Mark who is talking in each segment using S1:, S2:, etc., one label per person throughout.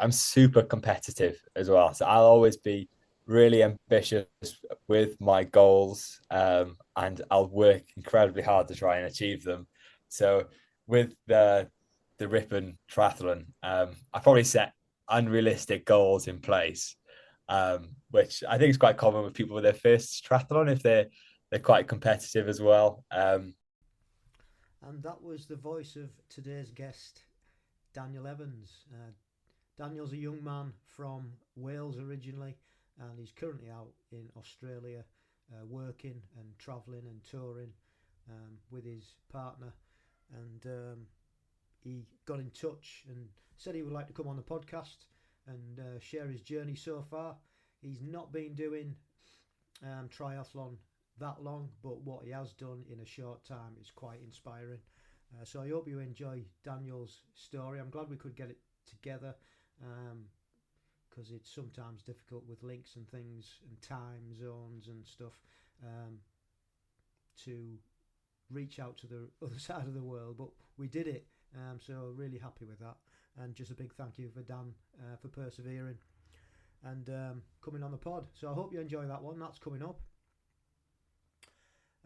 S1: I'm super competitive as well. So I'll always be really ambitious with my goals, and I'll work incredibly hard to try and achieve them. So with the Ripon triathlon, I probably set unrealistic goals in place, which I think is quite common with people with their first triathlon if they're quite competitive as well.
S2: And that was the voice of today's guest, Daniel Evans. Daniel's a young man from Wales originally, and he's currently out in Australia working and travelling and touring with his partner. And he got in touch and said he would like to come on the podcast and share his journey so far. He's not been doing triathlon that long, but what he has done in a short time is quite inspiring. So I hope you enjoy Daniel's story. I'm glad we could get it together, because it's sometimes difficult with links and things and time zones and stuff, to reach out to the other side of the world, but we did it. So really happy with that, and just a big thank you for Dan for persevering and coming on the pod. So I hope you enjoy that one. That's coming up.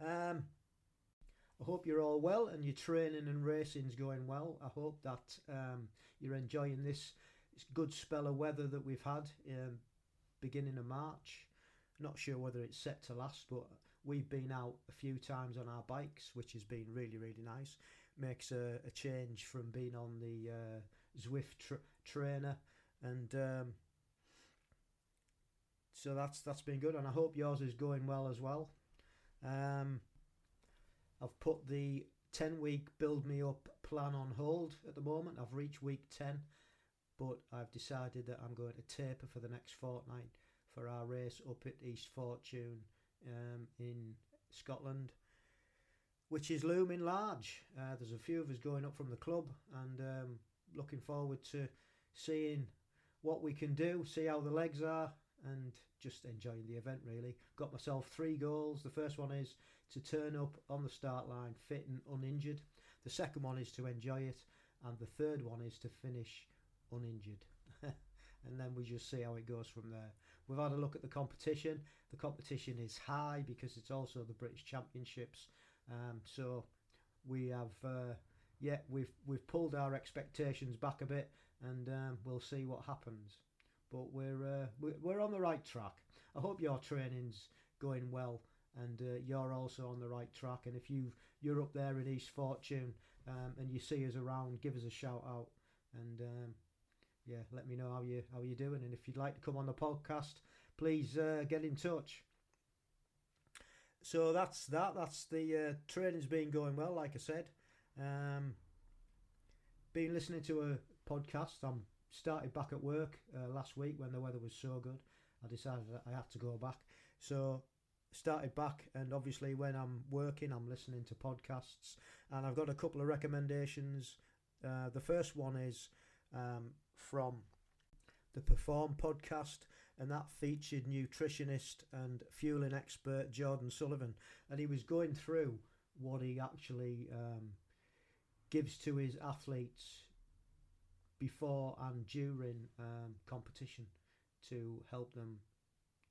S2: I hope you're all well and your training and racing's going well. I hope that you're enjoying this good spell of weather that we've had beginning of March. Not sure whether it's set to last, but we've been out a few times on our bikes, which has been really, really nice. Makes a change from being on the Zwift trainer, and so that's been good, and I hope yours is going well as well. I've put the 10-week build me up plan on hold at the moment. I've reached week 10, but I've decided that I'm going to taper for the next fortnight for our race up at East Fortune in Scotland, which is looming large. There's a few of us going up from the club, and looking forward to seeing what we can do, see how the legs are, and just enjoying the event really. Got myself 3 goals. The first one is to turn up on the start line fit and uninjured. The second one is to enjoy it, and the third one is to finish uninjured. And then we just see how it goes from there. We've had a look at the competition. The competition is high because it's also the British Championships. So we have, we've pulled our expectations back a bit, and we'll see what happens. But we're on the right track. I hope your training's going well, and you're also on the right track. And if you're up there in East Fortune and you see us around, give us a shout out, and let me know how you're doing. And if you'd like to come on the podcast, please get in touch. So that's the training's been going well, like I said. Been listening to a podcast. I'm started back at work last week when the weather was so good. I decided that I had to go back. So started back, and obviously when I'm working, I'm listening to podcasts, and I've got a couple of recommendations. The first one is from the Perform podcast, and that featured nutritionist and fueling expert Jordan Sullivan, and he was going through what he actually gives to his athletes before and during competition to help them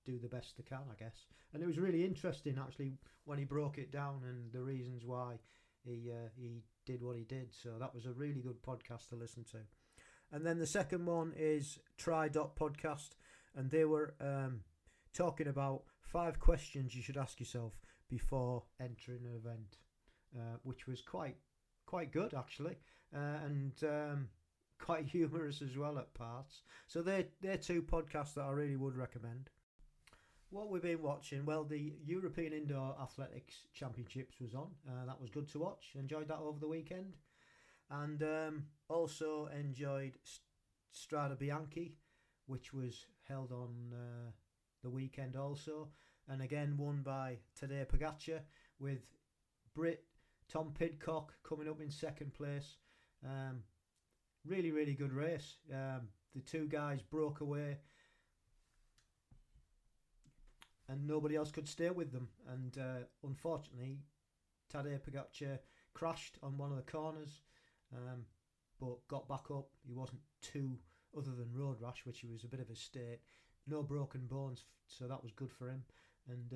S2: do the best they can, I guess. And it was really interesting actually when he broke it down and the reasons why he did what he did. So that was a really good podcast to listen to. And then the second one is Podcast, and they were talking about 5 questions you should ask yourself before entering an event, which was quite good actually, and quite humorous as well at parts. So they're 2 podcasts that I really would recommend. What we've been watching, well, the European Indoor Athletics Championships was on. That was good to watch. Enjoyed that over the weekend. And also enjoyed Strada Bianchi, which was held on the weekend also. And again won by Tadej Pogacar, with Brit Tom Pidcock coming up in second place. Really, really good race. The 2 guys broke away, and nobody else could stay with them. And unfortunately, Tadej Pogacar crashed on one of the corners, but got back up. He wasn't too other than road rash, which was a bit of a state. No broken bones, so that was good for him. And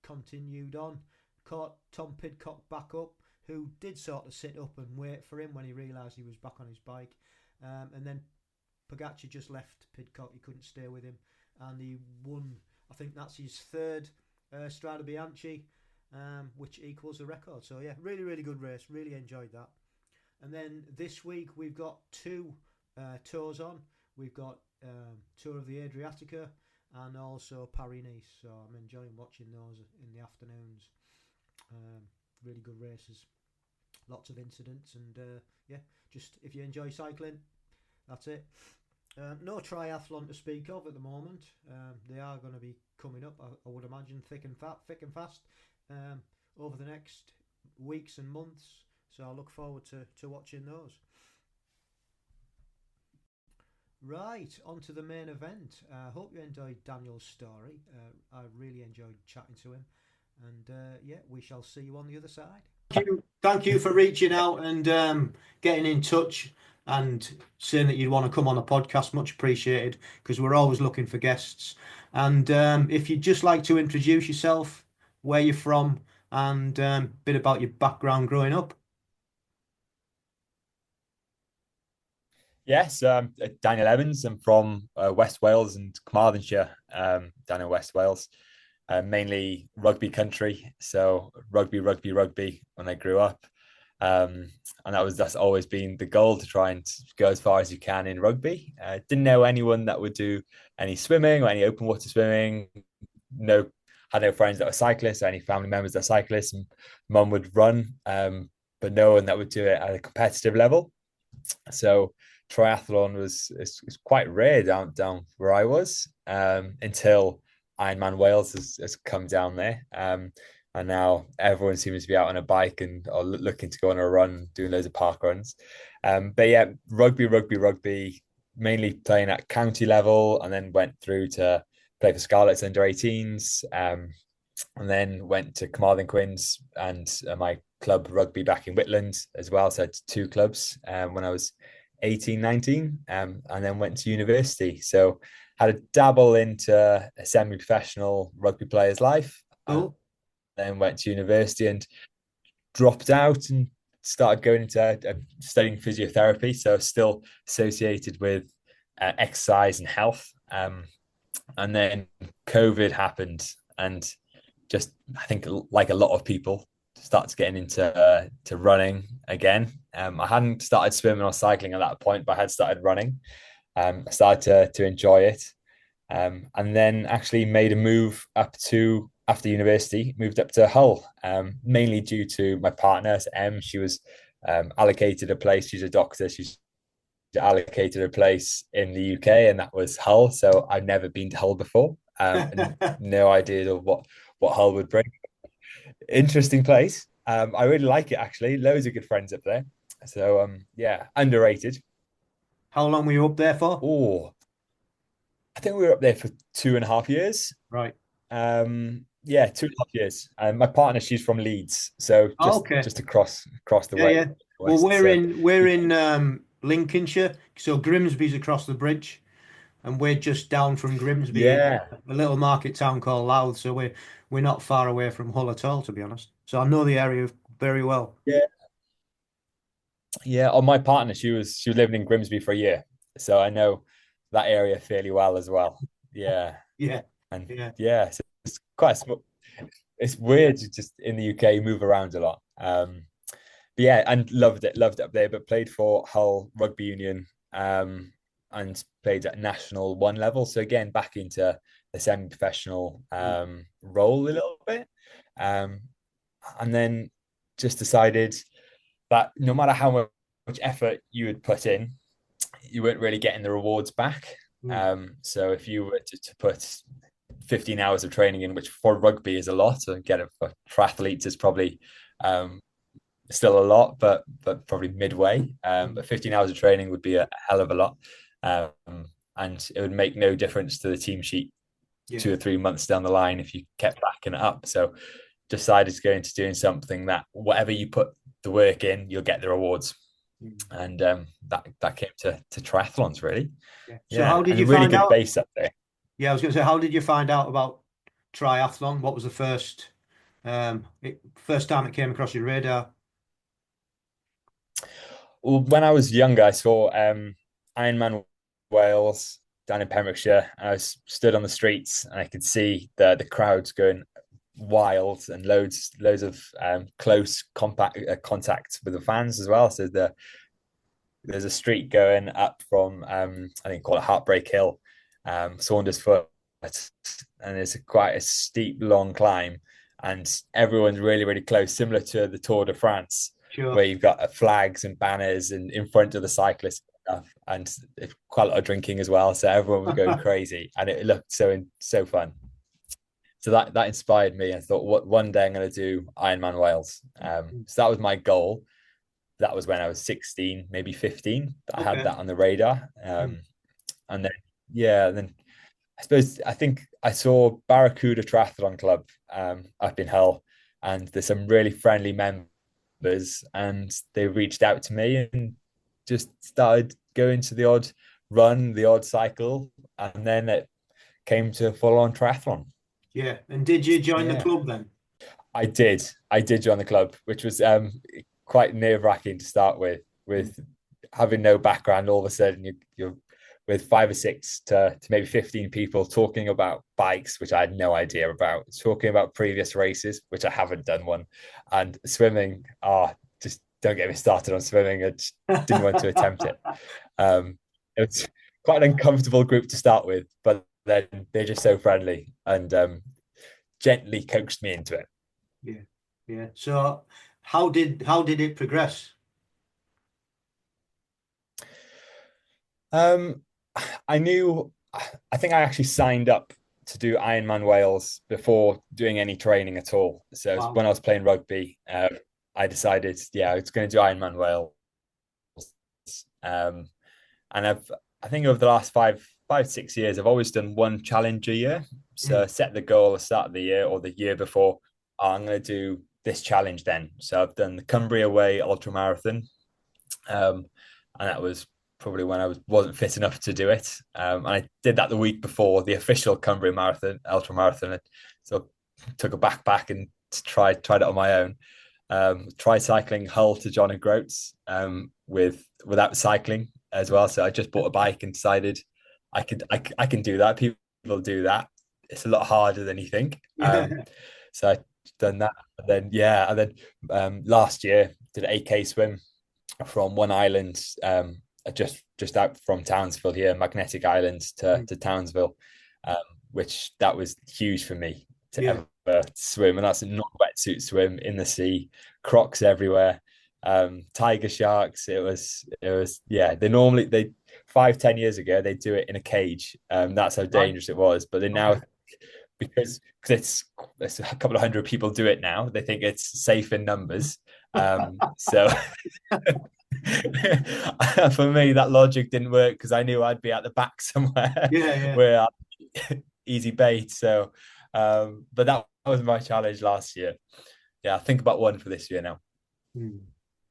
S2: continued on. Caught Tom Pidcock back up, who did sort of sit up and wait for him when he realised he was back on his bike. And then Pogacar just left Pidcock. He couldn't stay with him, and he won. I think that's his third Strade Bianchi, which equals the record. So yeah, really, really good race. Really enjoyed that. And then this week we've got two tours on. We've got Tour of the Adriatica and also Paris-Nice. So I'm enjoying watching those in the afternoons. Really good races. Lots of incidents, and just if you enjoy cycling, that's it. No triathlon to speak of at the moment. They are going to be coming up, I would imagine, thick and fast over the next weeks and months. So I look forward to watching those. Right, on to the main event. I hope you enjoyed Daniel's story. I really enjoyed chatting to him. And we shall see you on the other side. Thank you for reaching out and getting in touch and saying that you'd want to come on the podcast. Much appreciated, because we're always looking for guests. And if you'd just like to introduce yourself, where you're from, and a bit about your background growing up.
S1: Yes, Daniel Evans. I'm from West Wales and Carmarthenshire, down in West Wales. Mainly rugby country, so rugby when I grew up, and that's always been the goal, to try and go as far as you can in rugby. Didn't know anyone that would do any swimming or any open water swimming. Had no friends that were cyclists or any family members that are cyclists. And mum would run, but no one that would do it at a competitive level. So triathlon was quite rare down where I was, until Ironman Wales has come down there, and now everyone seems to be out on a bike and or looking to go on a run, doing loads of park runs. But yeah, rugby, mainly playing at county level, and then went through to play for Scarlets under 18s, and then went to Carmarthen Quins and my club rugby back in Whitland as well. So I had two clubs when I was 18, 19, and then went to university. So had a dabble into a semi-professional rugby player's life.
S2: Cool.
S1: Then went to university and dropped out and started going into studying physiotherapy. So still associated with exercise and health. And then COVID happened, and just, I think, like a lot of people, started getting into running again. I hadn't started swimming or cycling at that point, but I had started running. I started to enjoy it, and then actually made a move after university, moved up to Hull, mainly due to my partner, Em. She was allocated a place. She's a doctor. She's allocated a place in the UK, and that was Hull. So I've never been to Hull before, and no idea of what Hull would bring. Interesting place. I really like it, actually. Loads of good friends up there. So underrated.
S2: How long were you up there for?
S1: Oh, I think we were up there for 2.5 years.
S2: Right.
S1: 2.5 years. My partner, she's from Leeds, so just across the way.
S2: Yeah. Well, we're in Lincolnshire, so Grimsby's across the bridge, and we're just down from Grimsby.
S1: Yeah.
S2: A little market town called Louth, so we're not far away from Hull at all, to be honest. So I know the area very well.
S1: Yeah. Yeah. My partner, she was living in Grimsby for a year, so I know that area fairly well as well. Yeah.
S2: Yeah.
S1: And so it's quite small. It's weird to just in the UK move around a lot. But yeah, and loved it up there. But played for Hull Rugby Union, and played at National 1 level. So again, back into the semi-professional role a little bit, and then just decided that no matter how much effort you would put in, you weren't really getting the rewards back. So if you were to put 15 hours of training in, which for rugby is a lot, and get it for triathletes is probably still a lot, but probably midway. But 15 hours of training would be a hell of a lot, and it would make no difference to the team sheet 2 or 3 months down the line if you kept backing it up. So decided to go into doing something that whatever you put the work in, you'll get the rewards.
S2: Mm.
S1: And that came to triathlons really.
S2: Yeah. So
S1: Yeah,
S2: how did
S1: and
S2: you
S1: a really
S2: find
S1: good
S2: out?
S1: base up there.
S2: Yeah, I was going to say, how did you find out about triathlon? What was the first time it came across your radar?
S1: Well, when I was younger, I saw Ironman Wales down in Pembrokeshire. I was stood on the streets and I could see the crowds going wild and loads of close compact contact with the fans as well. So there's a street going up from I think call it Heartbreak Hill, Saundersfoot, and it's quite a steep, long climb, and everyone's really close, similar to the Tour de France,
S2: Sure.
S1: where you've got flags and banners and in front of the cyclists and quite a lot of drinking as well. So everyone was going crazy, and it looked so fun. So that inspired me. I thought, what one day I'm going to do Ironman Wales. So that was my goal. That was when I was 16, maybe 15. I had
S2: Okay.
S1: that on the radar.
S2: Mm.
S1: And then, yeah, then I think I saw Barracuda Triathlon Club up in Hull, and there's some really friendly members, and they reached out to me and just started going to the odd run, the odd cycle, and then it came to full on triathlon.
S2: Yeah. And did you join the
S1: Yeah,
S2: club then?
S1: I did. I did join the club, which was quite nerve wracking to start
S2: Mm.
S1: with having no background. All of a sudden, you're with 5 or 6 to maybe 15 people talking about bikes, which I had no idea about, talking about previous races, which I haven't done one, and swimming. Just don't get me started on swimming. I just didn't want to attempt it. It was quite an uncomfortable group to start with, but then they're just so friendly and gently coaxed me into it.
S2: Yeah. Yeah. So how did it progress?
S1: Um, I knew, I think I actually signed up to do Ironman Wales before doing any training at all. So
S2: Wow.
S1: when I was playing rugby, I decided, yeah, it's going to do Ironman Wales. Um, and I think over the last 6 years, I've always done one challenge a year. So
S2: Mm.
S1: set the goal at the start of the year or the year before, I'm going to do this challenge then. So I've done the Cumbria Way Ultra Marathon, and that was probably when I wasn't fit enough to do it. And I did that the week before the official Cumbria Marathon, Ultra Marathon. So I took a backpack and tried it on my own. Tried cycling Hull to John O'Groats without cycling as well. So I just bought a bike and decided I can do that. People do that. It's a lot harder than you think.
S2: Yeah.
S1: So I done that. And then last year did an 8K swim from one island, just out from Townsville here, Magnetic Island to Townsville, um, which that was huge for me to
S2: Yeah.
S1: ever swim, and that's a non-wetsuit swim in the sea, crocs everywhere, tiger sharks. It was yeah. They 5-10 years ago they do it in a cage. That's how
S2: Right.
S1: dangerous it was, but they
S2: Okay.
S1: now it's a couple of hundred people do it now. They think it's safe in numbers. So for me, that logic didn't work because I knew I'd be at the back somewhere
S2: Yeah. Yeah.
S1: where easy bait. So, but that was my challenge last year. Yeah, I think about one for this year now.
S2: Mm.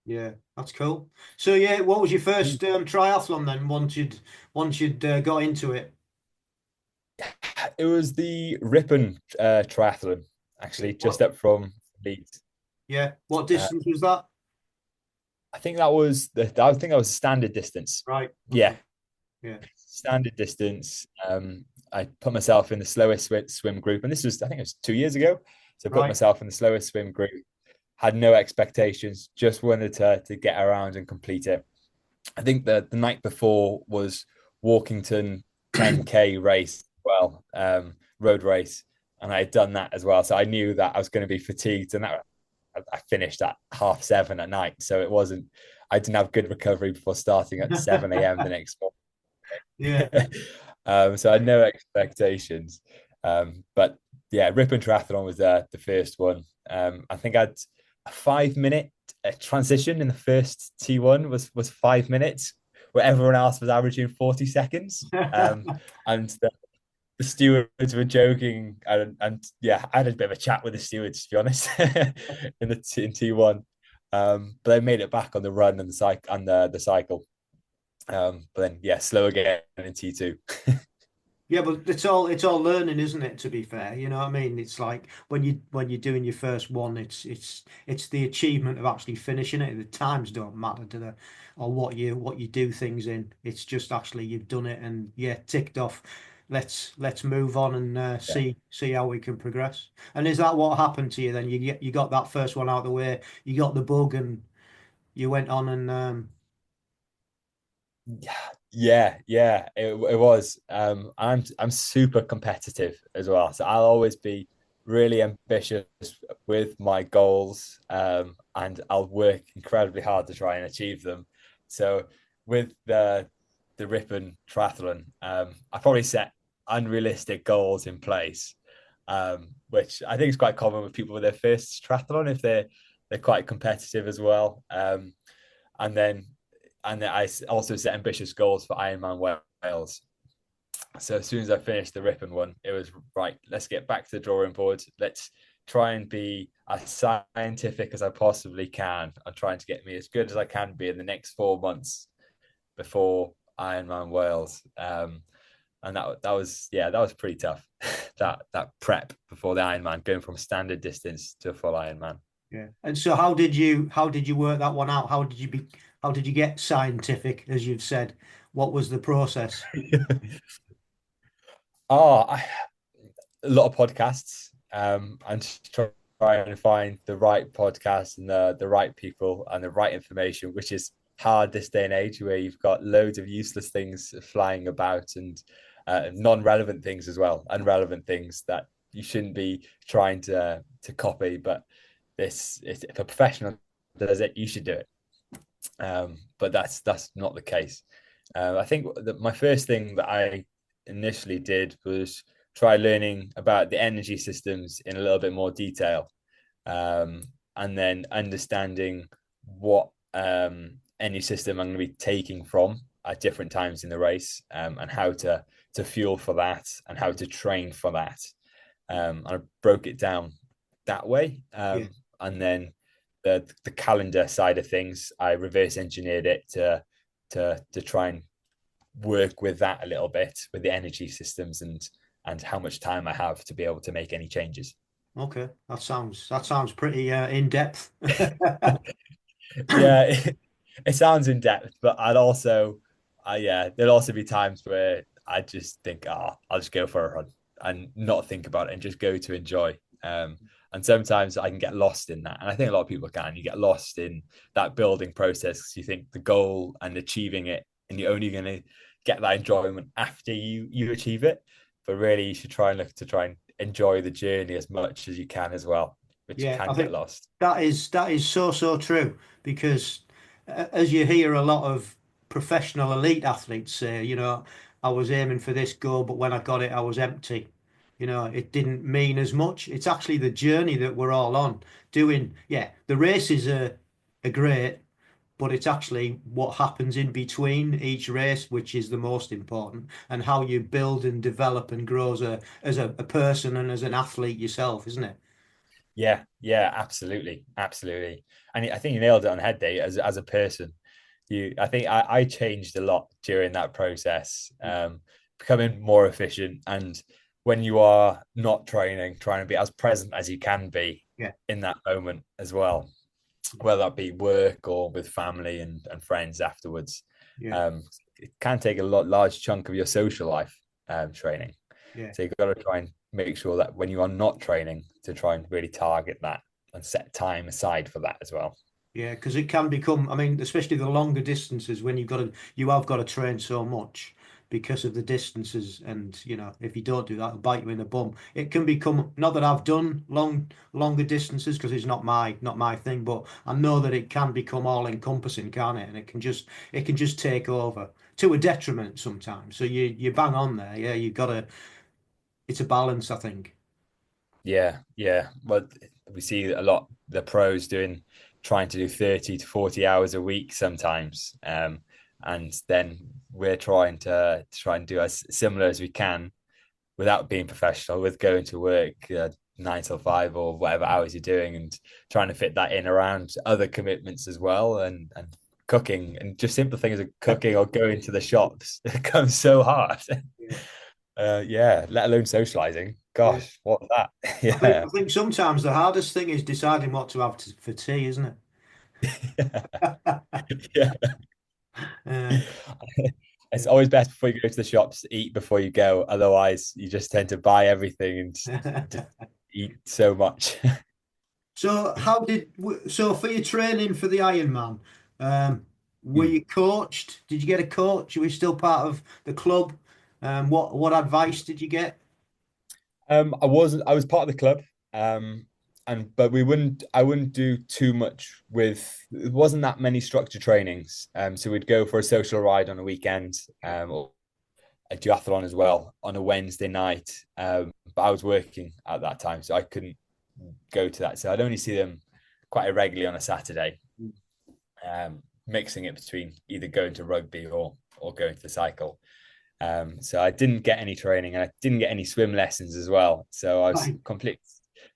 S2: Yeah. That's cool. So yeah, what was your first triathlon then? Once you'd got into it.
S1: It was the Ripon triathlon, actually, just
S2: What?
S1: up from Leeds.
S2: Yeah. What
S1: Uh,
S2: distance was that?
S1: I think that was standard distance.
S2: Right.
S1: Yeah,
S2: Okay. Yeah.
S1: standard distance. I put myself in the slowest swim group, and I think it was 2 years ago. So I put
S2: Right.
S1: myself in the slowest swim group. Had no expectations, just wanted to get around and complete it. I think the night before was Walkington 10K race, well, road race, and I had done that as well. So I knew that I was going to be fatigued, and that I finished at 7:30 at night. So it wasn't. I didn't have good recovery before starting at 7 a.m. the next morning.
S2: Yeah.
S1: So I had no expectations. But yeah, Ripon Triathlon was the first one. I think I had a 5 minute transition in the first T1 was 5 minutes, where everyone else was averaging 40 seconds. And the stewards were joking, and yeah, I had a bit of a chat with the stewards, to be honest, in T1. But I made it back on the run and the cycle. But then yeah, slow again in T2.
S2: Yeah, but it's all learning, isn't it? To be fair, you know what I mean. It's like when you're doing your first one, it's the achievement of actually finishing it. The times don't matter, do they? Or what you do things in. It's just actually you've done it and yeah, ticked off. Let's move on and
S1: Yeah.
S2: see how we can progress. And is that what happened to you then? You got that first one out of the way. You got the bug and you went on and
S1: Yeah, it was. I'm super competitive as well, so I'll always be really ambitious with my goals, and I'll work incredibly hard to try and achieve them. So with the Ripon triathlon, I probably set unrealistic goals in place, which I think is quite common with people with their first triathlon if they're quite competitive as well. And then I also set ambitious goals for Ironman Wales. So as soon as I finished the Ripon one, it was right. Let's get back to the drawing board. Let's try and be as scientific as I possibly can. I'm trying to get me as good as I can be in the next 4 months before Ironman Wales. And that was pretty tough. that prep before the Ironman, going from standard distance to a full Ironman.
S2: yeah. And so how did you work that one out? How did you get scientific, as you've said? What was the process?
S1: Oh, a lot of podcasts, and just trying to find the right podcast and the right people and the right information, which is hard this day and age where you've got loads of useless things flying about and non-relevant things as well, unrelevant things that you shouldn't be trying to copy. But if a professional does it, you should do it. But that's not the case. I think that my first thing that I initially did was try learning about the energy systems in a little bit more detail, um, and then understanding what energy system I'm going to be taking from at different times in the race, and how to fuel for that and how to train for that. I broke it down that way,
S2: Yeah.
S1: and then the calendar side of things, I reverse engineered it to try and work with that a little bit with the energy systems and how much time I have to be able to make any changes.
S2: Okay. That sounds pretty in depth.
S1: Yeah, it sounds in depth, but yeah, there'll also be times where I just think, I'll just go for a run and not think about it and just go to enjoy. And sometimes I can get lost in that, and I think a lot of people can. You get lost in that building process because you think the goal and achieving it, and you're only going to get that enjoyment after you achieve it. But really, you should try and look to try and enjoy the journey as much as you can as well, which you
S2: Yeah, I
S1: can get
S2: think
S1: lost.
S2: that is so true because as you hear a lot of professional elite athletes say, I was aiming for this goal, but when I got it, I was empty. It didn't mean as much. It's actually the journey that we're all on doing. Yeah, the races are great, but it's actually what happens in between each race, which is the most important, and how you build and develop and grow as a person and as an athlete yourself, isn't it?
S1: Yeah, absolutely. And I think you nailed it on the head there. As a person, I think I changed a lot during that process, becoming more efficient. And when you are not training, trying to be as present as you can be
S2: Yeah,
S1: in that moment as well, whether that be work or with family and friends afterwards.
S2: yeah,
S1: Um, it can take a large chunk of your social life, training.
S2: yeah.
S1: So you've got to try and make sure that when you are not training, to try and really target that and set time aside for that as well.
S2: Yeah, because it can become, I mean, especially the longer distances when you have got to train so much because of the distances. And, if you don't do that, it'll bite you in the bum. It can become, not that I've done longer distances because it's not my thing, but I know that it can become all encompassing, can't it? And it can just take over to a detriment sometimes. So you bang on there. Yeah, it's a balance, I think.
S1: Yeah. Well, we see a lot the pros trying to do 30 to 40 hours a week sometimes. And then we're trying to try and do as similar as we can without being professional, with going to work, 9 till 5 or whatever hours you're doing, and trying to fit that in around other commitments as well, and cooking, and just simple things like cooking or going to the shops becomes so hard.
S2: Yeah.
S1: Yeah, let alone socializing.
S2: Yeah.
S1: Gosh, what's that?
S2: I think
S1: Yeah.
S2: I think sometimes the hardest thing is deciding what to have for tea, isn't
S1: Yeah.
S2: it?
S1: It's always best before you go to the shops, eat before you go. Otherwise, you just tend to buy everything and just
S2: Yeah.
S1: eat so much.
S2: So for your training for the Ironman, um, were
S1: Hmm.
S2: you coached? Did you get a coach? Were you still part of the club? What advice did you get?
S1: I wasn't. I was part of the club, um, but I wouldn't do too much with. It wasn't that many structured trainings. So we'd go for a social ride on a weekend, or a duathlon as well on a Wednesday night. But I was working at that time, so I couldn't go to that. So I'd only see them quite irregularly on a Saturday, mixing it between either going to rugby or going to the cycle. So I didn't get any training, and I didn't get any swim lessons as well. So I was
S2: Right.
S1: completely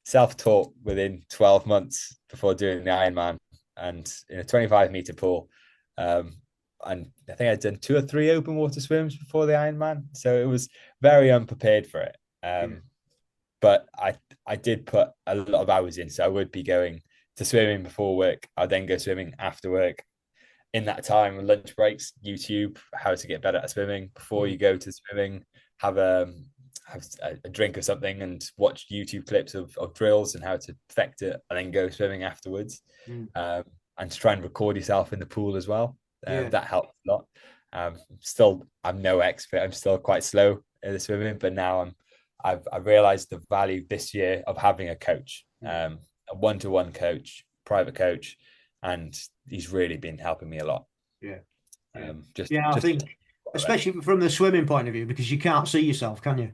S1: self-taught within 12 months before doing the Ironman, and in a 25-meter pool. Um, and I think I'd done 2 or 3 open water swims before the Ironman. So it was very unprepared for it.
S2: Yeah.
S1: But I did put a lot of hours in. So I would be going to swimming before work. I'd then go swimming after work. In that time, lunch breaks, YouTube, how to get better at swimming. Before
S2: Mm.
S1: you go to swimming, have a have a drink or something and watch YouTube clips of drills and how to perfect it, and then go swimming afterwards.
S2: Mm.
S1: Um, and to try and record yourself in the pool as well.
S2: Yeah.
S1: That helps a lot. I'm no expert. I'm still quite slow in the swimming, but now I've realized the value this year of having a coach,
S2: Mm.
S1: a one-to-one coach, private coach, and he's really been helping me a lot.
S2: Yeah. Yeah.
S1: Just
S2: Yeah, I
S1: just
S2: think, especially from the swimming point of view, because you can't see yourself, can you?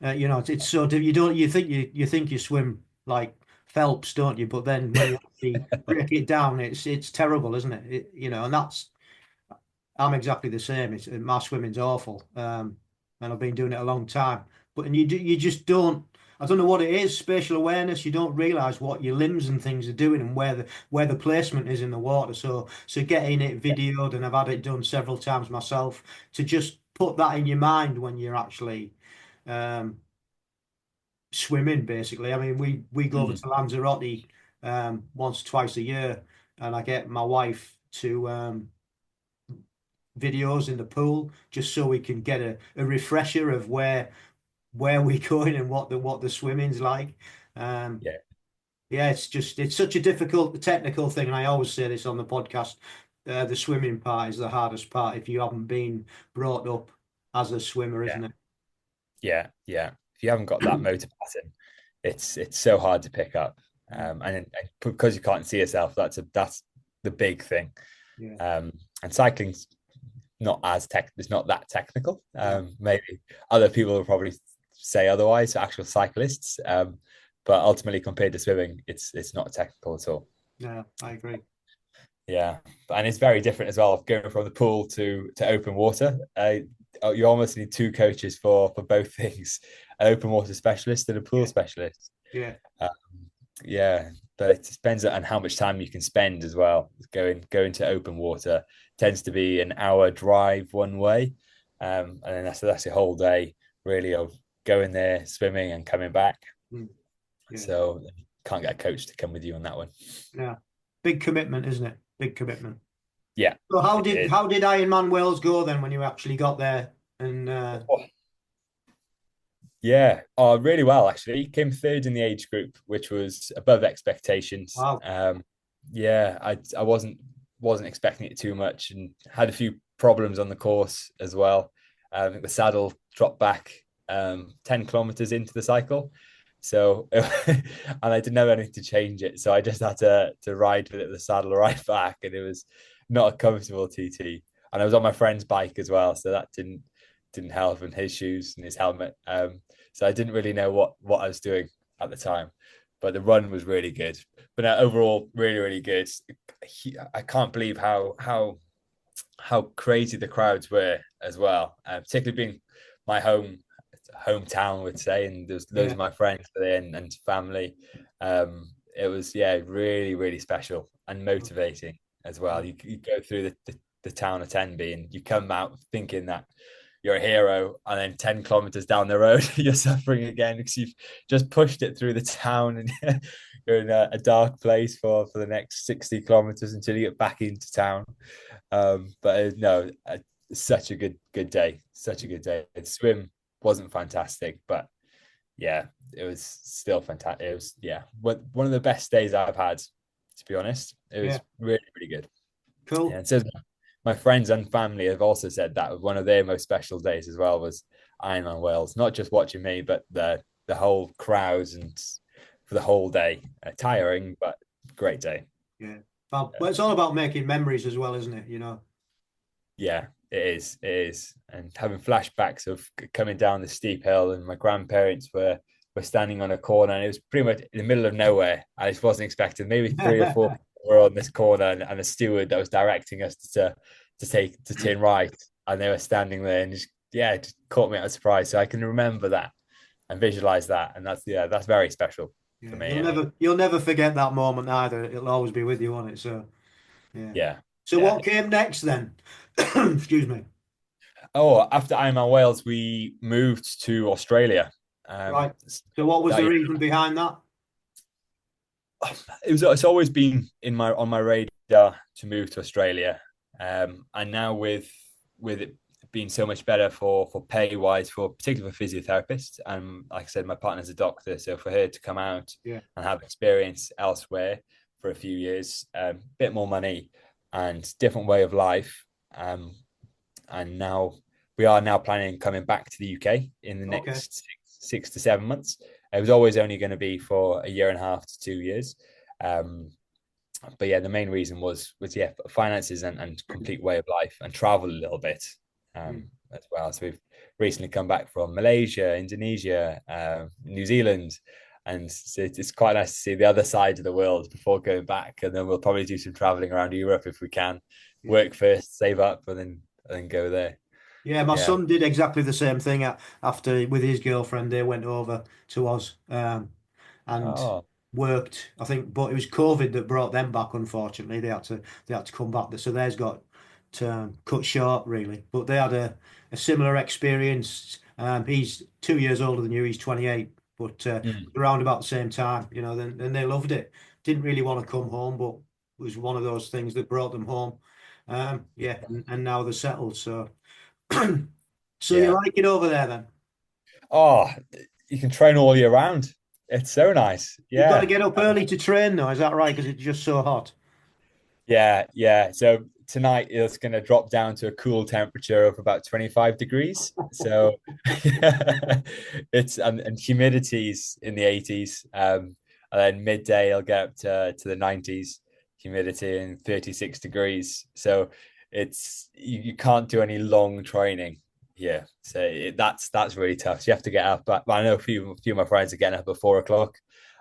S2: It's sort of you think you swim like Phelps, don't you? But then when you actually break it down, it's terrible, isn't it? And I'm exactly the same. My swimming's awful, and I've been doing it a long time. But you just don't. I don't know what it is. Spatial awareness. You don't realise what your limbs and things are doing and where the placement is in the water. So getting it videoed, and I've had it done several times myself, to just put that in your mind when you're actually um, swimming. Basically, I mean, we go over
S1: Mm,
S2: to Lanzarote once, twice a year, and I get my wife to videos in the pool just so we can get a refresher of where we're going and what the swimming's like. Um,
S1: yeah,
S2: yeah, it's such a difficult technical thing, and I always say this on the podcast. The swimming part is the hardest part if you haven't been brought up as a swimmer,
S1: yeah,
S2: isn't it?
S1: yeah. If you haven't got that motor pattern, it's so hard to pick up. And because you can't see yourself, that's the big thing.
S2: Yeah.
S1: And cycling's not as tech it's not that technical.
S2: No.
S1: Maybe other people will probably say otherwise, actual cyclists. But ultimately compared to swimming, it's not technical at all.
S2: No, I agree.
S1: Yeah, and it's very different as well. Going from the pool to open water, you almost need 2 coaches for both things: an open water specialist and a pool
S2: Yeah.
S1: specialist.
S2: Yeah.
S1: Um, yeah, but it depends on how much time you can spend as well. Going to open water tends to be an hour drive one way, and then that's a whole day really of going there, swimming, and coming back.
S2: Mm. Yeah.
S1: So you can't get a coach to come with you on that one.
S2: Yeah. Big commitment, isn't it? Big commitment.
S1: Yeah,
S2: So how
S1: it
S2: did
S1: is.
S2: how did Ironman Wales go then when you actually got there? And
S1: Yeah, oh, really well actually. He came third in the age group, which was above expectations.
S2: wow.
S1: Yeah, I wasn't expecting it too much, and had a few problems on the course as well. I think the saddle dropped back 10 kilometers into the cycle, so and I didn't have anything to change it, so I just had to ride with it, the saddle right back, and it was not a comfortable TT. And I was on my friend's bike as well, so that didn't help, and his shoes and his helmet. So I didn't really know what I was doing at the time, but the run was really good. But overall, really really good. I can't believe how crazy the crowds were as well, particularly being my home hometown, would say, and there's loads
S2: Yeah.
S1: of my friends there and family. It was, yeah, really, really special and motivating as well. You go through the town of Tenby and you come out thinking that you're a hero, and then 10 kilometers down the road you're suffering again because you've just pushed it through the town and you're in a dark place for the next 60 kilometers until you get back into town. But no, such a good day, such a good day. The swim wasn't fantastic, but yeah, it was still fantastic. It was, yeah, one of the best days I've had, to be honest. It was
S2: Yeah.
S1: really, really good.
S2: Cool.
S1: Yeah, and so my friends and family have also said that one of their most special days as well was Ironman Wales. Not just watching me, but the whole crowds and for the whole day. Tiring, but great day.
S2: Yeah. Well, it's all about making memories as well, isn't it? You know.
S1: Yeah, it is. It is. And having flashbacks of coming down the steep hill, and my grandparents were standing on a corner, and it was pretty much in the middle of nowhere. I just wasn't expecting. Maybe three or four people were on this corner, and a steward that was directing us to turn right, and they were standing there, and just, yeah, it just caught me out of surprise. So I can remember that and visualize that, and that's very special for
S2: Yeah.
S1: me.
S2: You'll never forget that moment either. It'll always be with you, won't it? So yeah.
S1: Yeah,
S2: So
S1: yeah.
S2: what came next then? Excuse me.
S1: Oh, after Ironman Wales, we moved to Australia.
S2: Right. So what was the reason behind that?
S1: It's always been on my radar to move to Australia, and now with it being so much better for pay wise, for particularly for physiotherapists, and like I said, my partner's a doctor, so for her to come out
S2: Yeah.
S1: and have experience elsewhere for a few years, bit more money and different way of life, and now we are now planning on coming back to the UK in the next 6 to 7 months. It was always only going to be for a year and a half to 2 years. But yeah, the main reason was yeah, finances and complete way of life, and travel a little bit as well. So we've recently come back from Malaysia, Indonesia, New Zealand, and so it's quite nice to see the other side of the world before going back. And then we'll probably do some traveling around Europe if we can.
S2: Yeah.
S1: Work first, save up, and then go there.
S2: Yeah, my son did exactly the same thing after with his girlfriend. They went over to Oz and
S1: Oh,
S2: worked, I think, but it was COVID that brought them back. Unfortunately, they had to come back. So theirs got cut short, really. But they had a similar experience. He's 2 years older than you. He's 28, but around about the same time, you know. Then they loved it. Didn't really want to come home, but it was one of those things that brought them home. Yeah, and now they're settled. So. So you
S1: yeah.
S2: like it over there then?
S1: Oh, you can train all year round. It's so nice.
S2: You've got to
S1: Yeah.
S2: get up early to train though, is that right? Because it's just so hot.
S1: Yeah, yeah. So tonight it's going to drop down to a cool temperature of about 25 degrees. So it's and humidity's in the 80s. And then midday it'll get up to the 90s, humidity and 36 degrees. So it's you can't do any long training. Yeah, so that's really tough. So you have to get up. But I know a few of my friends are getting up at 4 o'clock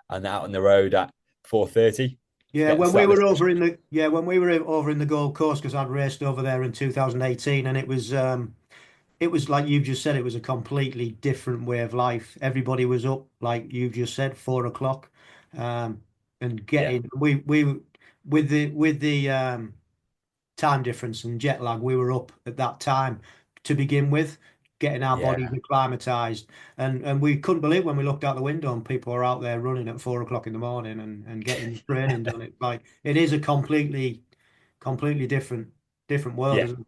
S1: and out on the road at 4:30.
S2: Yeah, when we were over in the Gold Coast, because I'd raced over there in 2018, and it was like you've just said, it was a completely different way of life. Everybody was up, like you've just said, 4 o'clock, and getting we with the time difference and jet lag, we were up at that time to begin with, getting our bodies
S1: Yeah,
S2: acclimatized. And we couldn't believe when we looked out the window and people are out there running at 4 o'clock in the morning and getting training done. It's like it is a completely different world,
S1: yeah.
S2: isn't it?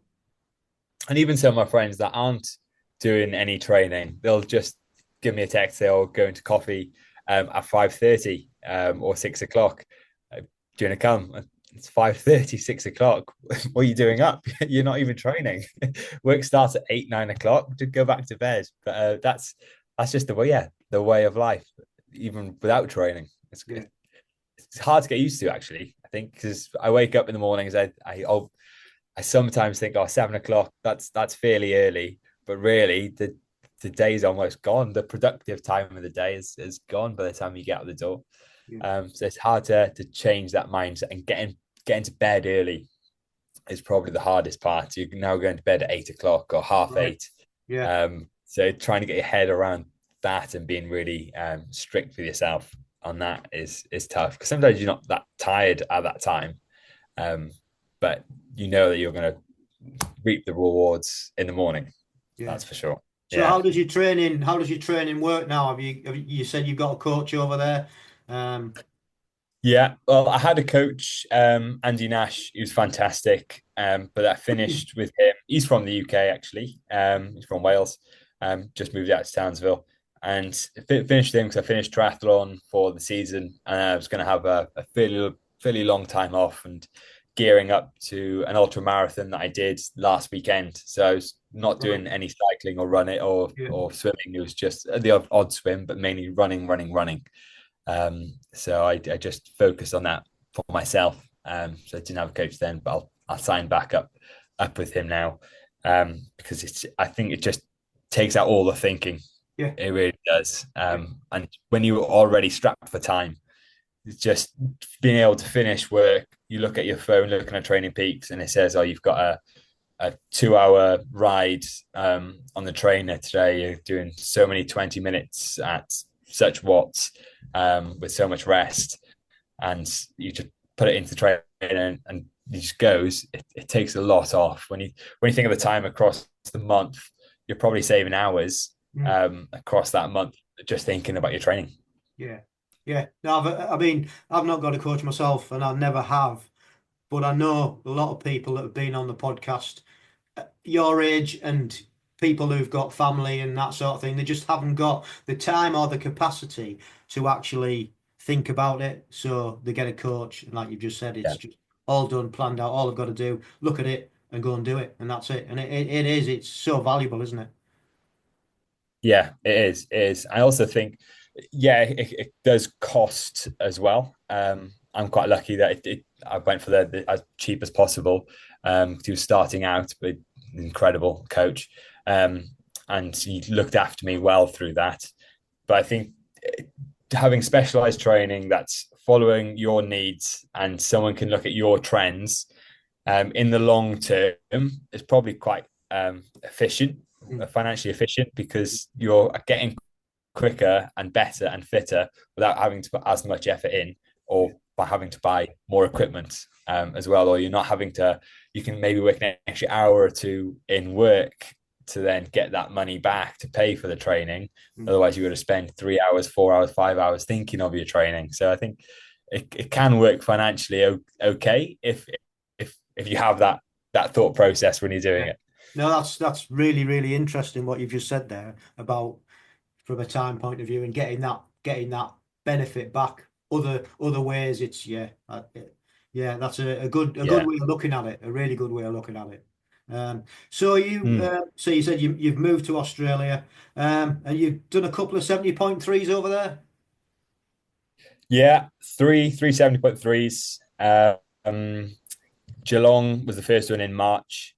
S1: And even some of my friends that aren't doing any training, they'll just give me a text, say, "Oh, going to coffee at 5:30 or 6 o'clock. Do you want to come?" It's 5:30, 6 o'clock. What are you doing up? You're not even training. Work starts at 8, 9 o'clock to go back to bed. But that's just the way of life, even without training. It's
S2: Yeah.
S1: it's hard to get used to, actually. I think because I wake up in the mornings, I sometimes think, oh, 7 o'clock, that's fairly early, but really the day's almost gone. The productive time of the day is gone by the time you get out the door.
S2: Yeah.
S1: So it's hard to change that mindset, and getting to bed early is probably the hardest part. You're now going to bed at 8 o'clock or half
S2: Right.
S1: eight.
S2: Yeah.
S1: So trying to get your head around that and being really strict with yourself on that is tough, because sometimes you're not that tired at that time, but you know that you're going to reap the rewards in the morning.
S2: Yeah.
S1: That's for sure.
S2: So
S1: Yeah.
S2: how does your training work now? You said you've got a coach over there? Um,
S1: Yeah, well, I had a coach, Andy Nash. He was fantastic. But I finished with him. He's from the UK, actually. He's from Wales. Just moved out to Townsville, and finished him because I finished triathlon for the season, and I was going to have a fairly long time off and gearing up to an ultra marathon that I did last weekend. So I was not
S2: right.
S1: doing any cycling or running
S2: Yeah.
S1: or swimming. It was just the odd swim, but mainly running. So I just focused on that for myself. So I didn't have a coach then, but I'll sign back up with him now, because I think it just takes out all the thinking.
S2: Yeah.
S1: It really does. And when you're already strapped for time, it's just being able to finish work. You look at your phone, looking at Training Peaks, and it says, "Oh, you've got a 2 hour ride on the trainer today. You're doing so many 20 minutes at such watts, with so much rest," and you just put it into training, and it just goes. It takes a lot off when you think of the time across the month. You're probably saving hours across that month just thinking about your training.
S2: Yeah. Yeah. No, I've not got a coach myself, and I never have, but I know a lot of people that have been on the podcast your age and people who've got family and that sort of thing. They just haven't got the time or the capacity to actually think about it. So they get a coach, and like you've just said,
S1: Yeah.
S2: it's just all done, planned out. All I've got to do, look at it and go and do it, and that's it. And it's so valuable, isn't it?
S1: Yeah, it is. It is. I also think, yeah, it does cost as well. I'm quite lucky that I went for the as cheap as possible. He was starting out with an incredible coach, and he looked after me well through that. But I think having specialized training that's following your needs and someone can look at your trends in the long term is probably quite efficient,
S2: Mm.
S1: financially efficient, because you're getting quicker and better and fitter without having to put as much effort in, or by having to buy more equipment as well. Or you're not having to, you can maybe work an extra hour or two in work to then get that money back to pay for the training.
S2: Mm.
S1: Otherwise, you would have spent 3 hours, 4 hours, 5 hours thinking of your training. So I think it can work financially okay if you have that thought process when you're doing
S2: Yeah.
S1: it.
S2: No, that's really, really interesting what you've just said there about from a time point of view and getting that benefit back other ways. It's yeah, that's a good
S1: Yeah.
S2: way of looking at it, a really good way of looking at it. So
S1: Mm.
S2: you said you've moved to Australia, and you've done a couple of 70.3s over there.
S1: Yeah, three 70.3s. Geelong was the first one in March,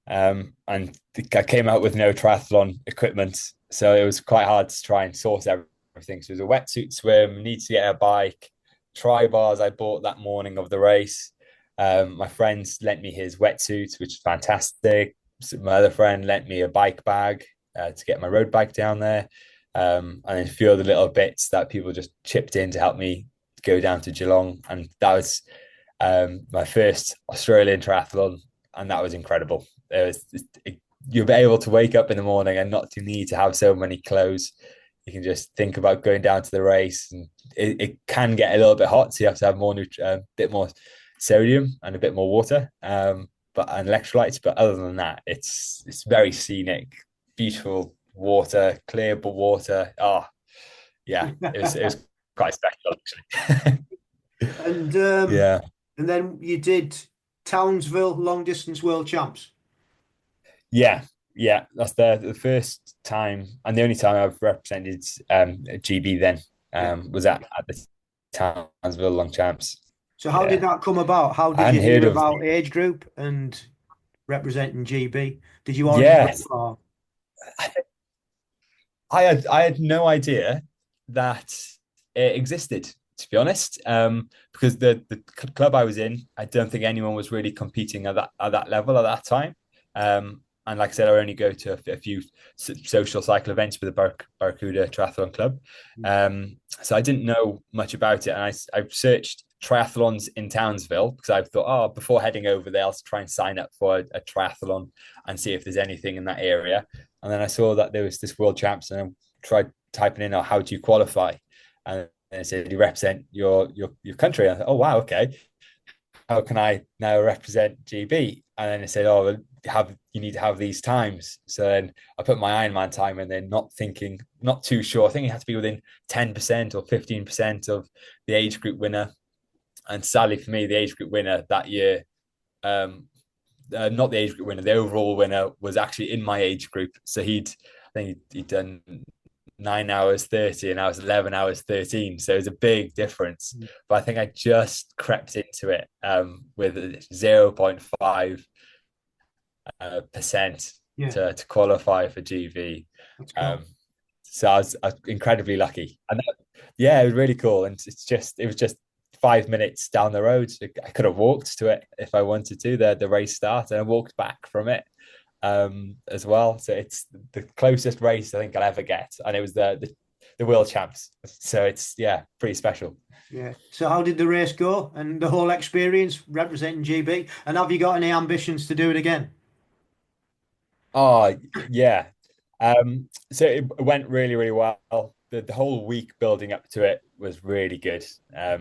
S1: and I came out with no triathlon equipment, so it was quite hard to try and source everything. So it was a wetsuit swim, need to get a bike, tri bars I bought that morning of the race. My friends lent me his wetsuit, which is fantastic. So my other friend lent me a bike bag to get my road bike down there, and then a few other little bits that people just chipped in to help me go down to Geelong, and that was my first Australian triathlon, and that was incredible. You'll be able to wake up in the morning and not to need to have so many clothes. You can just think about going down to the race, and it can get a little bit hot, so you have to have bit more sodium and a bit more water, but and electrolytes. But other than that, it's very scenic, beautiful water, clear water. Oh, yeah, it was quite special actually.
S2: And
S1: Yeah.
S2: and then you did Townsville long distance world champs.
S1: Yeah, yeah, that's the first time and the only time I've represented GB. Then
S2: Yeah.
S1: was at the Townsville Long Champs.
S2: So how did
S1: Yeah,
S2: that come about? How
S1: I
S2: did you
S1: hadn't heard
S2: hear
S1: of.
S2: about age group and representing GB? Did you already know?
S1: Yeah, I had no idea that it existed, to be honest. Because the club I was in, I don't think anyone was really competing at that level at that time. And like I said, I only go to a few social cycle events with the Barracuda Triathlon Club. So I didn't know much about it. And I searched triathlons in Townsville because I thought, oh, before heading over there, I'll try and sign up for a triathlon and see if there's anything in that area. And then I saw that there was this World Champs, and I tried typing in, oh, how do you qualify? And it said, you represent your country. I thought, oh, wow, okay. How can I now represent GB? And then it said, oh, you need to have these times. So then I put my Ironman time in there, not too sure. I think it had to be within 10% or 15% of the age group winner. And sadly for me, the age group winner that year, not the age group winner, the overall winner was actually in my age group. So I think he'd done 9 hours 30 and I was 11 hours 13. So it was a big difference. But I think I just crept into it with 0.5% to qualify for GB.
S2: Cool.
S1: So I was incredibly lucky. And it was really cool. And it was just 5 minutes down the road. I could have walked to it if I wanted to. The race started, and I walked back from it as well. So it's the closest race I think I'll ever get, and it was the World Champs. So it's pretty special.
S2: Yeah. So how did the race go and the whole experience representing GB? And have you got any ambitions to do it again?
S1: Oh yeah. So it went really, really well. The whole week building up to it was really good. I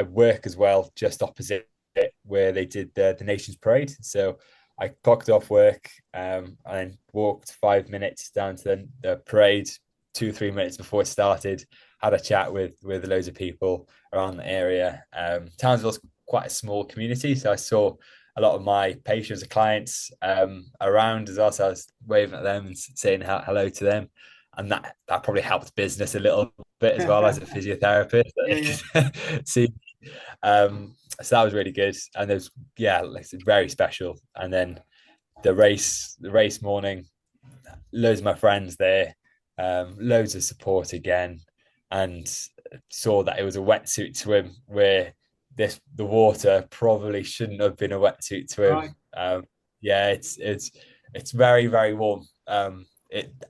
S1: work as well just opposite it where they did the Nations Parade. So I clocked off work and walked 5 minutes down to the parade 2-3 minutes before it started. Had a chat with loads of people around the area. Townsville's quite a small community, so I saw a lot of my patients and clients around as well. So I was waving at them and saying hello to them. And that probably helped business a little bit as well as a physiotherapist. See, so that was really good. And there's very special. And then the race morning, loads of my friends there, loads of support again, and saw that it was a wetsuit swim where the water probably shouldn't have been a wetsuit swim. Right. It's very, very warm.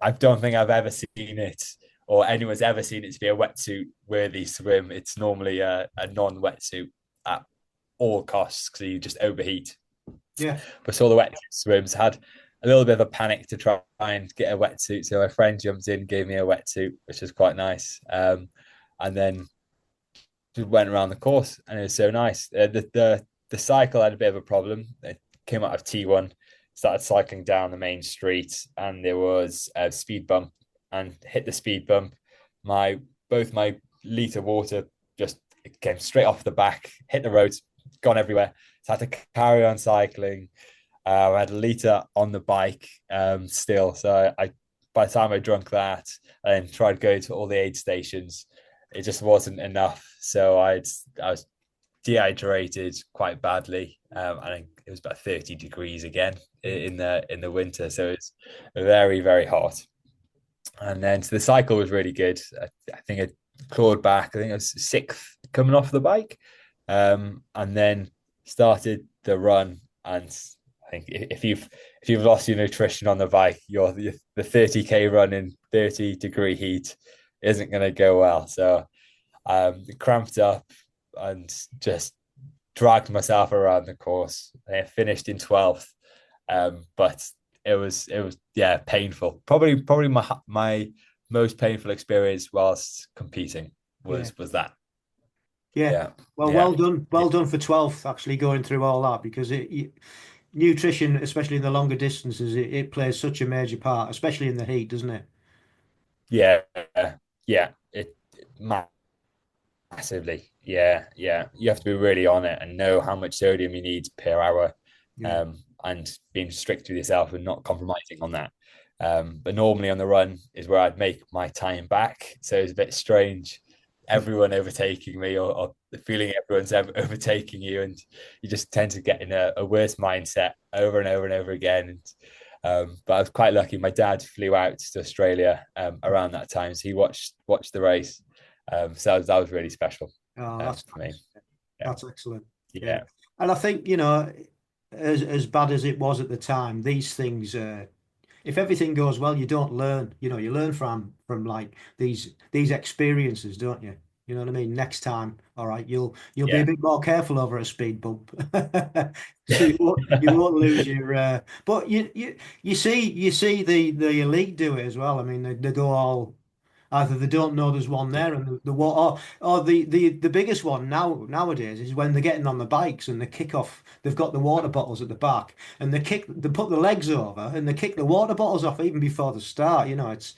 S1: I don't think I've ever seen it, or anyone's ever seen it to be a wetsuit worthy swim. It's normally a non-wetsuit at all costs because you just overheat.
S2: Yeah.
S1: But saw the wetsuit swims, had a little bit of a panic to try and get a wetsuit. So my friend jumped in, gave me a wetsuit, which was quite nice. And then just went around the course, and it was so nice. The cycle had a bit of a problem. It came out of T1, started cycling down the main street, and there was a speed bump, and hit the speed bump. Both my litre water just came straight off the back, hit the road, gone everywhere. So I had to carry on cycling. I had a litre on the bike still. So by the time I drunk that and tried going to all the aid stations, it just wasn't enough. So I was dehydrated quite badly. I think it was about 30 degrees again in the winter. So it's very, very hot. And then so the cycle was really good. I think I clawed back. I think I was sixth coming off the bike. And then started the run. And I think if you've lost your nutrition on the bike, the 30k run in 30-degree heat isn't going to go well. So cramped up and just dragged myself around the course. I finished in 12th, but it was painful. Probably my most painful experience whilst competing was that.
S2: Yeah. Well done for 12th, actually going through all that, because nutrition, especially in the longer distances, it plays such a major part, especially in the heat, doesn't it?
S1: Yeah, it massively. Yeah. You have to be really on it and know how much sodium you need per hour, and being strict with yourself and not compromising on that. But normally on the run is where I'd make my time back. So it's a bit strange, everyone overtaking me or feeling everyone's overtaking you, and you just tend to get in a worse mindset over and over and over again. And but I was quite lucky. My dad flew out to Australia around that time, so he watched the race. So that was really special.
S2: Oh, that's
S1: for me.
S2: That's excellent.
S1: Yeah.
S2: And I think, as bad as it was at the time, these things, if everything goes well, you don't learn. You learn from like these experiences, don't you? You know what I mean? Next time, all right, you'll be a
S1: Yeah.
S2: bit more careful over a speed bump, so you won't lose your. But you see the elite do it as well. I mean, they go all. Either they don't know there's one there, and or the biggest one nowadays is when they're getting on the bikes and they kick off. They've got the water bottles at the back, and they put the legs over and they kick the water bottles off even before the start. It's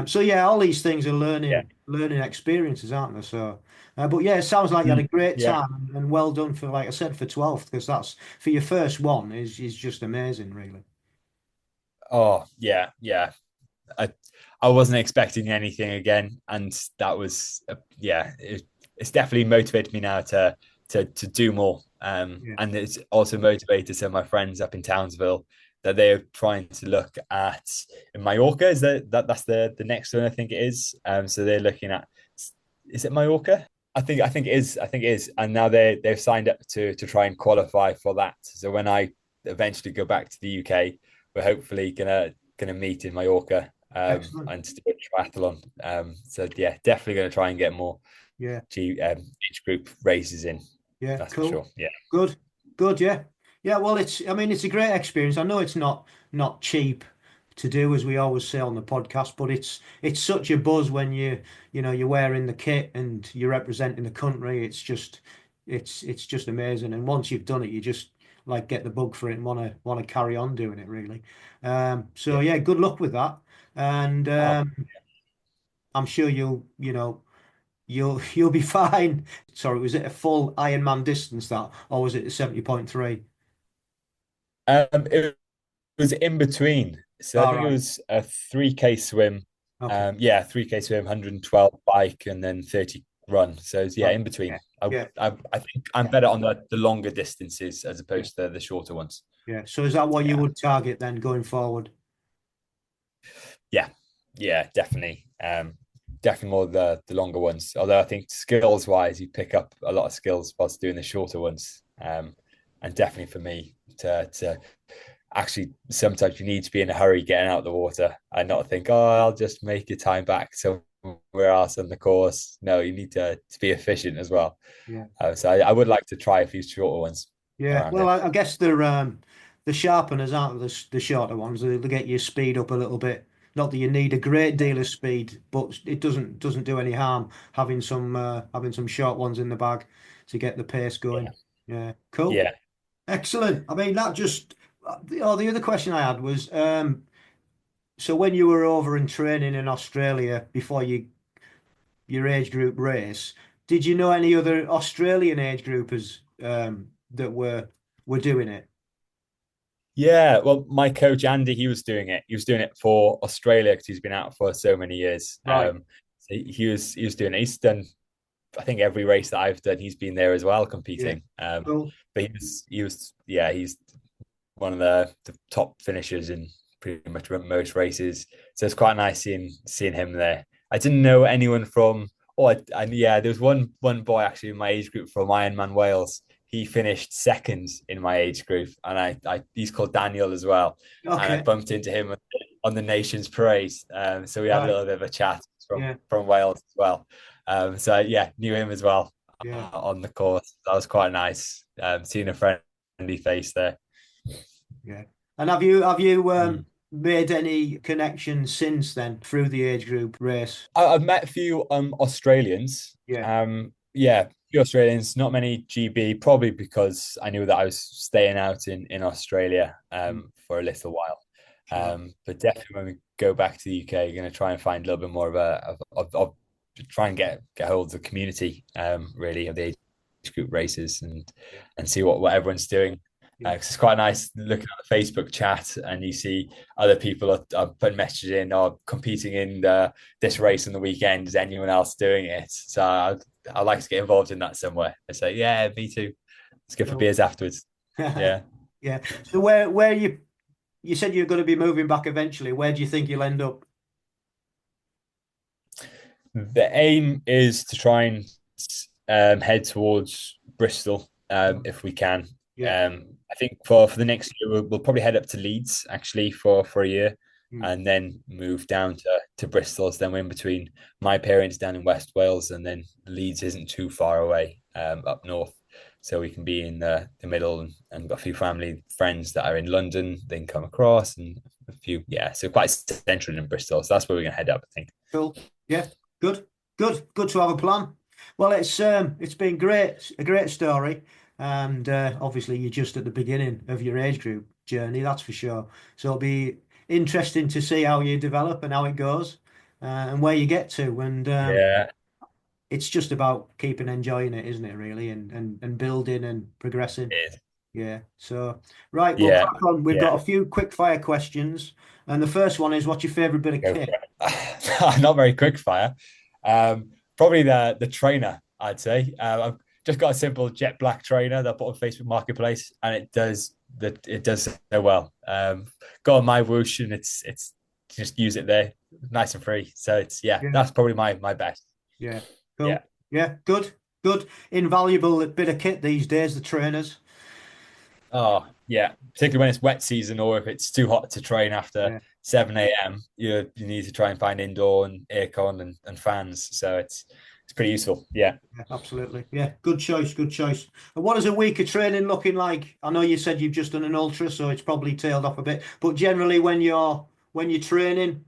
S2: so yeah, all these things are
S1: Yeah.
S2: learning experiences, aren't they? So, but yeah, it sounds like you had a great
S1: Yeah.
S2: time and well done for, like I said, for 12th, because that's for your first one is just amazing, really.
S1: Oh, yeah. Yeah. I I wasn't expecting anything again, and that was yeah. It's definitely motivated me now to do more.
S2: Yeah,
S1: And it's also motivated some of my friends up in Townsville that they're trying to look at in Mallorca. Is that's the next one I think it is. So they're looking at, is it Mallorca? I think it is. I think it is. And now they've signed up to try and qualify for that. So when I eventually go back to the UK, we're hopefully gonna meet in Mallorca
S2: excellent.
S1: and to do a triathlon. So yeah, definitely going to try and get more
S2: Yeah.
S1: age group races in.
S2: Yeah,
S1: That's for
S2: cool.
S1: sure. Yeah,
S2: Good. Good, yeah. Yeah, well I mean it's a great experience. I know it's not cheap to do, as we always say on the podcast, but it's such a buzz when you're wearing the kit and you're representing the country. It's just amazing. And once you've done it, you just like get the bug for it and wanna carry on doing it, really. So
S1: yeah.
S2: yeah, good luck with that. And
S1: Oh,
S2: I'm sure you'll be fine. Sorry, was it a full Ironman distance that, or was it 70.3?
S1: it was in between. So I
S2: All
S1: think it
S2: right.
S1: was a 3K swim.
S2: Okay.
S1: Yeah, 3K swim, 112 bike, and then 30 run. So it's, yeah,
S2: Right.
S1: in
S2: Yeah.
S1: between.
S2: Yeah.
S1: I think I'm better on the longer distances as
S2: Yeah.
S1: opposed to the shorter ones.
S2: Yeah. So is that what you
S1: Yeah.
S2: would target then going forward?
S1: Yeah, yeah, definitely. Definitely more the longer ones. Although I think skills wise, you pick up a lot of skills whilst doing the shorter ones. And definitely for me to actually sometimes you need to be in a hurry getting out of the water and not think, oh, I'll just make your time back somewhere else on the course. No, you need to be efficient as well.
S2: Yeah.
S1: So I would like to try a few shorter ones
S2: Yeah.
S1: around
S2: Well,
S1: here.
S2: I guess the sharpeners aren't the shorter ones. They get your speed up a little bit. Not that you need a great deal of speed, but it doesn't do any harm having some short ones in the bag to get the pace
S1: Yeah.
S2: going. Yeah. Cool.
S1: Yeah.
S2: Excellent. I mean, that just the other question I had was so when you were over and training in Australia before your age group race, did you know any other Australian age groupers that were doing it?
S1: Yeah, well, my coach Andy, he was doing it. He was doing it for Australia because he's been out for so many years.
S2: Right.
S1: So he was doing it. He's done, I think, every race that I've done. He's been there as well
S2: Yeah.
S1: competing.
S2: Cool.
S1: But he was yeah, he's one of the top finishers in pretty much most races. So it's quite nice seeing him there. I didn't know anyone from. Oh, yeah, there was one boy actually in my age group from Ironman Wales. He finished second in my age group, and he's called Daniel as well. And I
S2: Okay.
S1: bumped into him on the Nations Parade. So we had a
S2: Right.
S1: little bit of a chat
S2: Yeah.
S1: from Wales as well. So yeah, knew him as well
S2: Yeah.
S1: on the course. That was quite nice. Seeing a friendly face there.
S2: Yeah. And have you
S1: Mm.
S2: made any connections since then through the age group race?
S1: I've met a few Australians.
S2: Yeah.
S1: Yeah, few Australians, not many GB, probably because I knew that I was staying out in Australia
S2: Mm.
S1: for a little while.
S2: Sure.
S1: But definitely when we go back to the UK, you're going to try and find a little bit more of to try and get hold of the community, really, of the age group races
S2: Yeah.
S1: and see what everyone's doing.
S2: Yeah.
S1: 'Cause it's quite nice looking at the Facebook chat and you see other people are putting messages in or competing in this race on the weekend. Is anyone else doing it? So I like to get involved in that somewhere. I say, yeah, me too. Let's go for
S2: Cool.
S1: beers afterwards. Yeah.
S2: Yeah. So where you said you're going to be moving back eventually. Where do you think you'll end up?
S1: The aim is to try and head towards Bristol if we can.
S2: Yeah.
S1: I think for the next year we'll probably head up to Leeds actually for a year,
S2: Mm.
S1: and then move down to Bristol. So then we're in between my parents down in West Wales, and then Leeds isn't too far away up north, so we can be in the middle, and got a few family friends that are in London. They can come across, and a few, yeah, so quite central in Bristol. So that's where we're gonna head up, I think.
S2: Cool. Yeah. Good. Good to have a plan. Well, it's been great, a great story, and obviously you're just at the beginning of your age group journey, that's for sure. So it'll be interesting to see how you develop and how it goes, and where you get to. And
S1: Yeah,
S2: it's just about keeping enjoying it, isn't it? Really, and building and progressing.
S1: it is.
S2: Yeah. So right, we'll
S1: Yeah,
S2: crack on. We've
S1: yeah.
S2: got a few quick fire questions, and the first one is, what's your favorite bit of
S1: Go for
S2: kit?
S1: it. Not very quick fire. Probably the trainer, I'd say. I've just got a simple jet black trainer that I put on Facebook Marketplace, and it does so well. Got on my whoosh, and it's just use it there, nice and free. So it's, yeah,
S2: Yeah.
S1: that's probably my best.
S2: Yeah.
S1: Yeah.
S2: Cool. Yeah. Good. Good. Invaluable bit of kit these days, the trainers.
S1: Oh, yeah. Particularly when it's wet season, or if it's too hot to train after
S2: Yeah.
S1: 7 a.m. You need to try and find indoor and aircon and fans. So it's pretty useful. Yeah.
S2: Yeah, absolutely. Yeah, good choice, good choice. And what is a week of training looking like? I know you said you've just done an ultra, so it's probably tailed off a bit. But generally, when you're training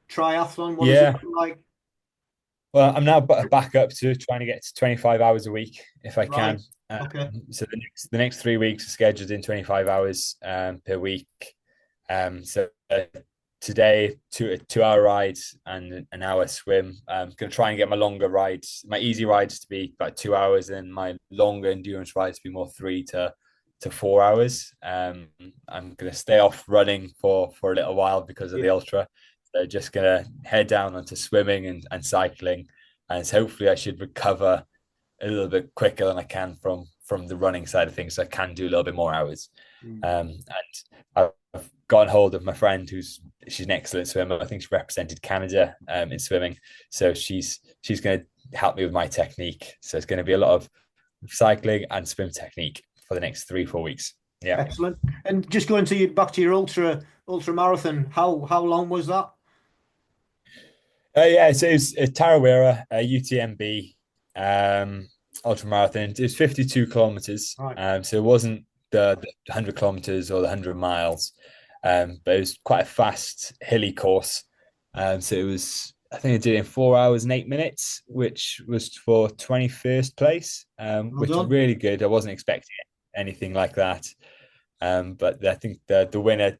S2: triathlon, what does it
S1: Yeah.
S2: look like?
S1: Well, I'm now back up to trying to get to 25 hours a week if I
S2: Right.
S1: can. Um,
S2: Okay.
S1: so the next 3 weeks are scheduled in 25 hours per week. So today, a 2 hour ride and an hour swim. I'm going to try and get my longer rides, my easy rides to be about 2 hours, and my longer endurance rides to be more 3 to 4 hours. I'm going to stay off running for a little while because of
S2: Yeah.
S1: the ultra. So just gonna head down onto swimming and cycling, and hopefully I should recover a little bit quicker than I can from the running side of things. So I can do a little bit more hours.
S2: Mm.
S1: And I've gotten hold of my friend she's an excellent swimmer. I think she represented Canada in swimming, so she's going to help me with my technique. So it's going to be a lot of cycling and swim technique for the next 3-4 weeks. Yeah.
S2: Excellent. And just going back to your ultra marathon, how long was that?
S1: Yeah, so it's Tarawera, UTMB, ultra marathon. It was 52 kilometers.
S2: Right.
S1: So it wasn't the 100 kilometers or the 100 miles, but it was quite a fast, hilly course. So it was, I think I did it in 4 hours and 8 minutes, which was for 21st place,
S2: Well
S1: which is
S2: done.
S1: really good. I wasn't expecting anything like that. But I think the winner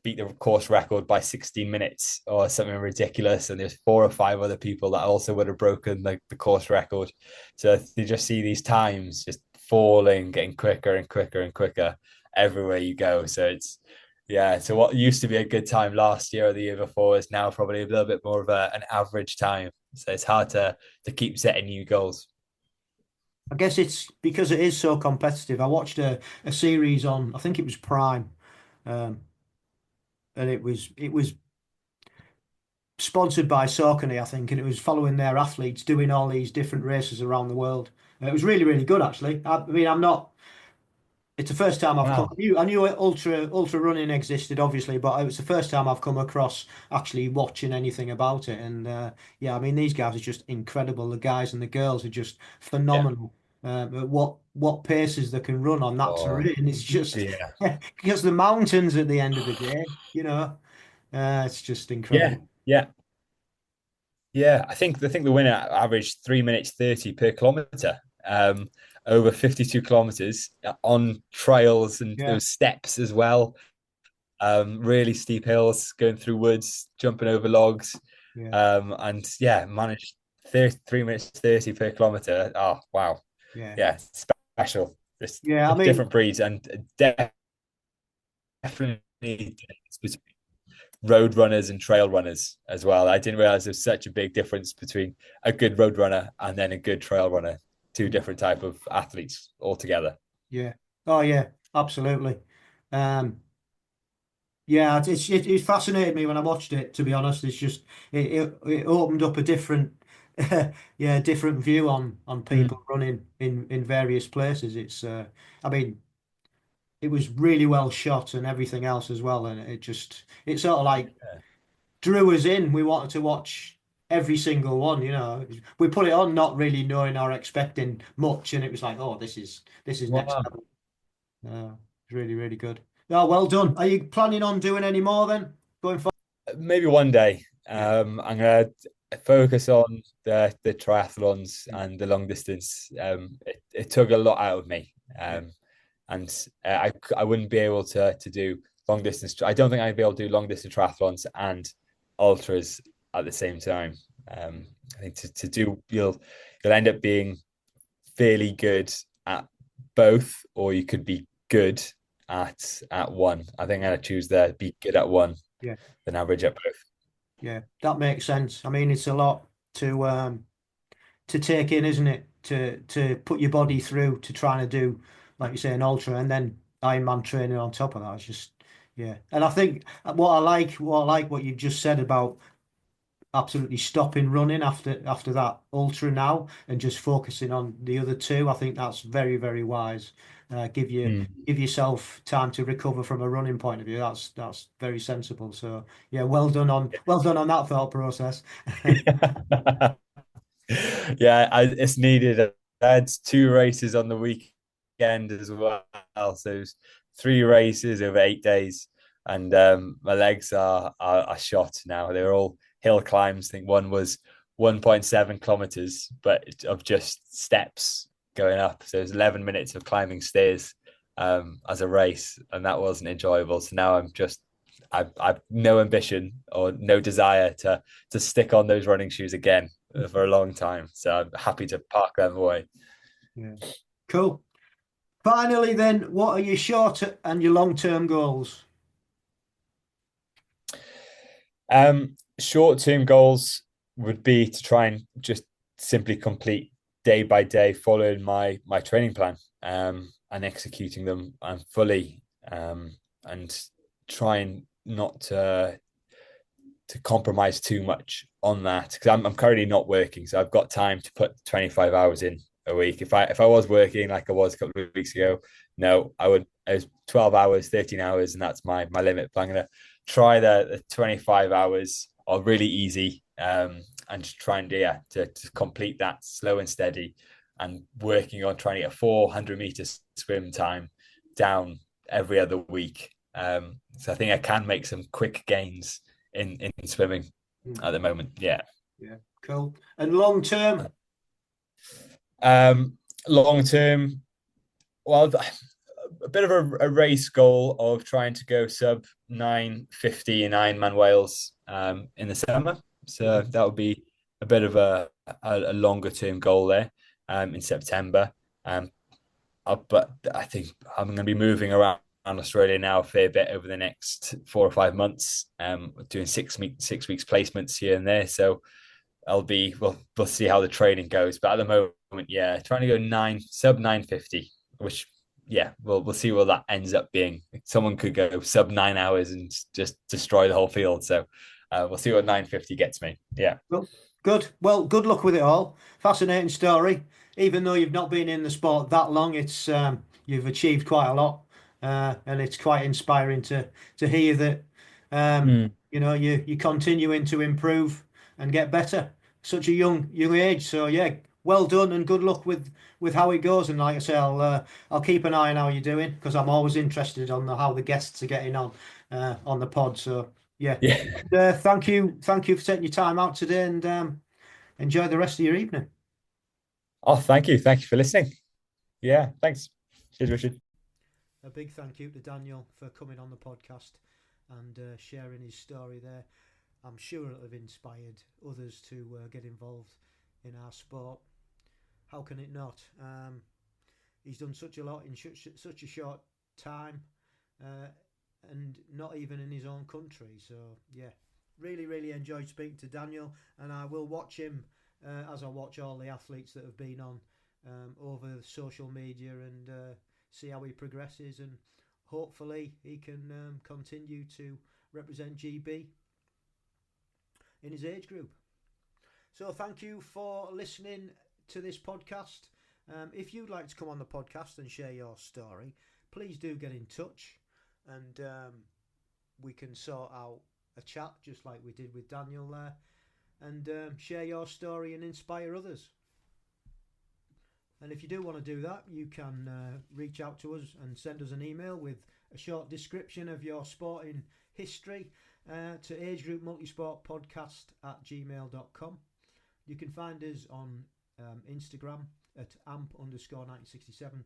S1: beat the course record by 16 minutes or something ridiculous. And there's 4 or 5 other people that also would have broken the course record. So you just see these times just falling, getting quicker and quicker and quicker everywhere you go. So yeah. So what used to be a good time last year or the year before is now probably a little bit more of an average time. So it's hard to keep setting new goals.
S2: I guess it's because it is so competitive. I watched a series on, I think it was Prime, um, and it was sponsored by Saucony, I think, and it was following their athletes doing all these different races around the world. It was really, really good, actually. I mean, I'm not. It's the first time I've come.
S1: Wow.
S2: I knew ultra running existed, obviously, but it was the first time I've come across actually watching anything about it. And yeah, I mean, these guys are just incredible. The guys and the girls are just
S1: Yeah.
S2: phenomenal. At what paces they can run on that
S1: Oh,
S2: terrain. It's just
S1: yeah.
S2: because the mountains at the end of the day, it's just
S1: Yeah.
S2: incredible.
S1: Yeah. Yeah, I think the winner averaged 3 minutes 30 per kilometer, over 52 kilometers on trails, and there
S2: Yeah,
S1: was steps as well. Really steep hills, going through woods, jumping over logs,
S2: yeah,
S1: and yeah, managed 3 minutes 30 per kilometer. Oh wow,
S2: yeah.
S1: yeah, special. Just
S2: Yeah,
S1: a
S2: I mean,
S1: different breed, and definitely between road runners and trail runners as well. I didn't realize there's such a big difference between a good road runner and then a good trail runner. Two different type of athletes altogether.
S2: yeah. Oh, yeah, absolutely. Um, yeah, it fascinated me when I watched it, to be honest. It's just it opened up a different yeah, different view on
S1: Mm.
S2: people running in various places. It's I mean, it was really well shot and everything else as well. And it sort of like drew us in. We wanted to watch every single one, you know. We put it on not really knowing or expecting much, and it was like, oh, this is next
S1: Wow.
S2: level. It's really, really good. Oh, well done. Are you planning on doing any more then going forward?
S1: Maybe one day.
S2: Yeah.
S1: I'm gonna focus on the triathlons and the long distance. It took a lot out of me,
S2: Yeah.
S1: and I wouldn't be able to do long distance. I don't think I'd be able to do long distance triathlons and ultras at the same time. I think to do you'll end up being fairly good at both, or you could be good at one. I think I'm gonna choose the be good at one
S2: Yeah.
S1: than average at both.
S2: Yeah. That makes sense. I mean, it's a lot to take in, isn't it? To put your body through to trying to do, like you say, an ultra and then Ironman training on top of that. It's just, yeah. And I think what you've just said about absolutely stopping running after that ultra now and just focusing on the other two. I think that's very, very wise. Give yourself time to recover from a running point of view. That's very sensible. So yeah, well done on that thought process.
S1: Yeah, it's needed. I had two races on the weekend as well. So it was three races over 8 days, and my legs are shot now. They're all hill climbs. I think one was 1.7 kilometers, but of just steps going up. So it was 11 minutes of climbing stairs as a race, and that wasn't enjoyable. So now I've no ambition or no desire to stick on those running shoes again for a long time. So I'm happy to park them away.
S2: Yeah. Cool. Finally, then, what are your short and your long-term goals?
S1: Short-term goals would be to try and just simply complete day by day, following my training plan and executing them fully, and trying not to compromise too much on that because I'm currently not working, so I've got time to put 25 hours in a week. If I was working like I was a couple of weeks ago, no, I would. It was 12 hours, 13 hours, and that's my limit. But I'm gonna try the 25 hours are really easy, and just try and to complete that slow and steady, and working on trying to get a 400-meter swim time down every other week. So I think I can make some quick gains in swimming at the moment. Yeah.
S2: Yeah, cool. And long term?
S1: Long term, well, a bit of a race goal of trying to go sub 9:50 in Ironman Wales in the summer. So that would be a bit of a longer term goal there in September. But I think I'm going to be moving around Australia now a fair bit over the next 4 or 5 months, doing 6 weeks placements here and there. So we'll see how the training goes. But at the moment, yeah, trying to go sub 9:50, which yeah, we'll see what that ends up being. Someone could go sub 9 hours and just destroy the whole field. So we'll see what 9:50 gets me. Yeah.
S2: Well, good. Well, good luck with it all. Fascinating story. Even though you've not been in the sport that long, it's you've achieved quite a lot, and it's quite inspiring to hear that. You know, you're continuing to improve and get better. Such a young age. So yeah, well done and good luck with how it goes. And like I say, I'll keep an eye on how you're doing because I'm always interested on how the guests are getting on the pod. So yeah.
S1: Yeah.
S2: Thank you for taking your time out today, and enjoy the rest of your evening.
S1: Oh, thank you for listening. Yeah, thanks. Cheers, Richard.
S2: A big thank you to Daniel for coming on the podcast and sharing his story there. I'm sure it'll have inspired others to get involved in our sport. How can it not? He's done such a lot in such a short time, and not even in his own country. So yeah, really enjoyed speaking to Daniel, and I will watch him as I watch all the athletes that have been on over social media and see how he progresses, and hopefully he can continue to represent GB in his age group. So thank you for listening to this podcast. If you'd like to come on the podcast and share your story, please do get in touch, and we can sort out a chat just like we did with Daniel there, and share your story and inspire others. And if you do want to do that, you can reach out to us and send us an email with a short description of your sporting history to Agegroup Multisport Podcast at gmail.com. You can find us on Instagram at amp_1967.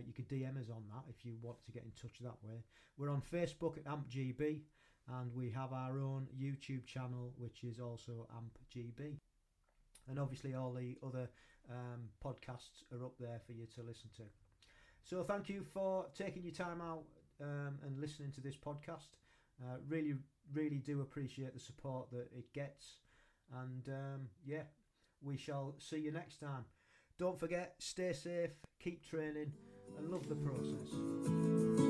S2: You could DM us on that if you want to get in touch that way. We're on Facebook at AmpGB, and we have our own YouTube channel, which is also AmpGB. And obviously all the other podcasts are up there for you to listen to. So thank you for taking your time out and listening to this podcast. Really, really do appreciate the support that it gets. And we shall see you next time. Don't forget, stay safe, keep training, and love the process.